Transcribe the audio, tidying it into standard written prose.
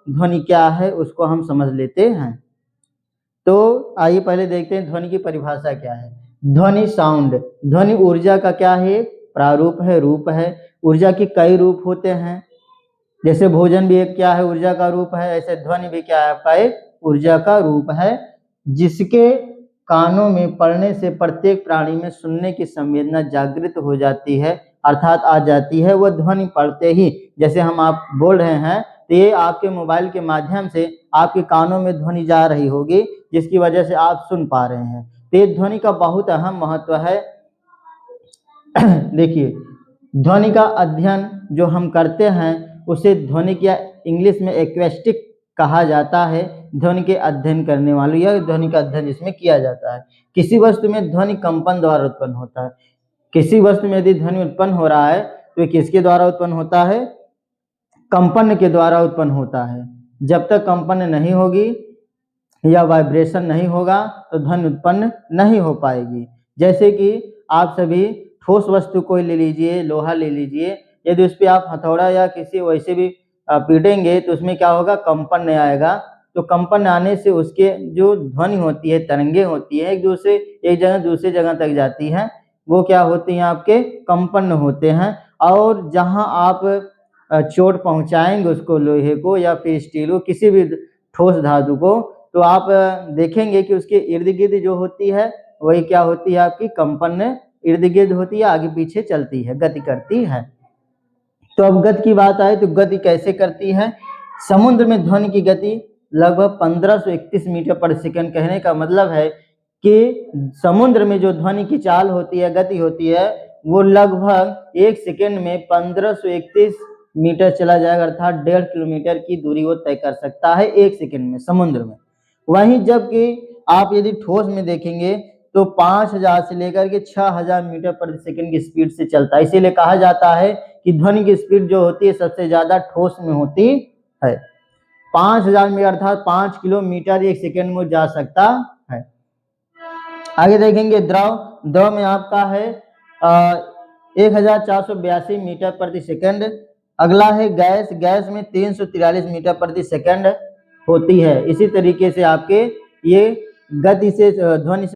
ध्वनि क्या है उसको हम समझ लेते हैं। तो आइए पहले देखते हैं ध्वनि की परिभाषा क्या है। ध्वनि साउंड, ध्वनि ऊर्जा का क्या है, प्रारूप है, रूप है। ऊर्जा के कई रूप होते हैं, जैसे भोजन भी एक क्या है, ऊर्जा का रूप है, ऐसे ध्वनि भी क्या है, आपका एक ऊर्जा का रूप है, जिसके कानों में पड़ने से प्रत्येक प्राणी में सुनने की संवेदना जागृत हो जाती है, अर्थात आ जाती है। वह ध्वनि पड़ते ही, जैसे हम आप बोल रहे हैं तो ये आपके मोबाइल के माध्यम से आपके कानों में ध्वनि जा रही होगी, जिसकी वजह से आप सुन पा रहे हैं। तो ये ध्वनि का बहुत अहम महत्व है। देखिए, ध्वनि का अध्ययन जो हम करते हैं उसे ध्वनि या इंग्लिश में एक्वेस्टिक कहा जाता है। ध्वनि के अध्ययन करने वाले या ध्वनि का अध्ययन इसमें किया जाता है। किसी वस्तु में ध्वनि कंपन द्वारा उत्पन्न होता है। किसी वस्तु में यदि ध्वनि उत्पन्न हो रहा है तो ये किसके द्वारा उत्पन्न होता है, कंपन के द्वारा उत्पन्न होता है। जब तक कंपन नहीं होगी या वाइब्रेशन नहीं होगा तो ध्वनि उत्पन्न नहीं हो पाएगी। जैसे कि आप सभी ठोस वस्तु कोई ले लीजिए, लोहा ले लीजिए, यदि उस पर आप हथौड़ा या किसी वैसे भी पीटेंगे तो उसमें क्या होगा, कंपन नहीं आएगा। तो कंपन आने से उसके जो ध्वनि होती है, तरंगे होती है, एक जगह दूसरी जगह तक जाती हैं, वो क्या होती हैं, आपके कंपन होते हैं। और जहां आप चोट पहुंचाएंगे उसको, लोहे को या फिर स्टील को, किसी भी ठोस धातु को, तो आप देखेंगे कि उसके इर्द गिर्द जो होती है वही क्या होती है, आपकी कंपन इर्द गिर्द होती है, आगे पीछे चलती है, गति करती है। तो अब गति की बात आए तो गति कैसे करती है। समुद्र में ध्वनि की गति लगभग 1531 मीटर पर सेकंड। कहने का मतलब है कि समुद्र में जो ध्वनि की चाल होती है, गति होती है, वो लगभग 1 सेकंड में 1531 मीटर चला जाएगा, अर्थात 1.5 किलोमीटर की दूरी वो तय कर सकता है 1 सेकंड में समुद्र में। वहीं जबकि आप यदि ठोस में देखेंगे तो 5000 से लेकर के 6000 मीटर प्रति सेकंड की स्पीड से चलता है। इसीलिए कहा जाता है कि ध्वनि की स्पीड जो होती है सबसे ज्यादा ठोस में होती है। 5000 मीटर अर्थात 5 किलोमीटर 1 सेकंड में जा सकता है। आगे देखेंगे द्रव में आपका है 1482 मीटर प्रति सेकंड। अगला है गैस में 343 मीटर प्रति सेकंड होती है। इसी तरीके से आपके ये गति से ध्वनि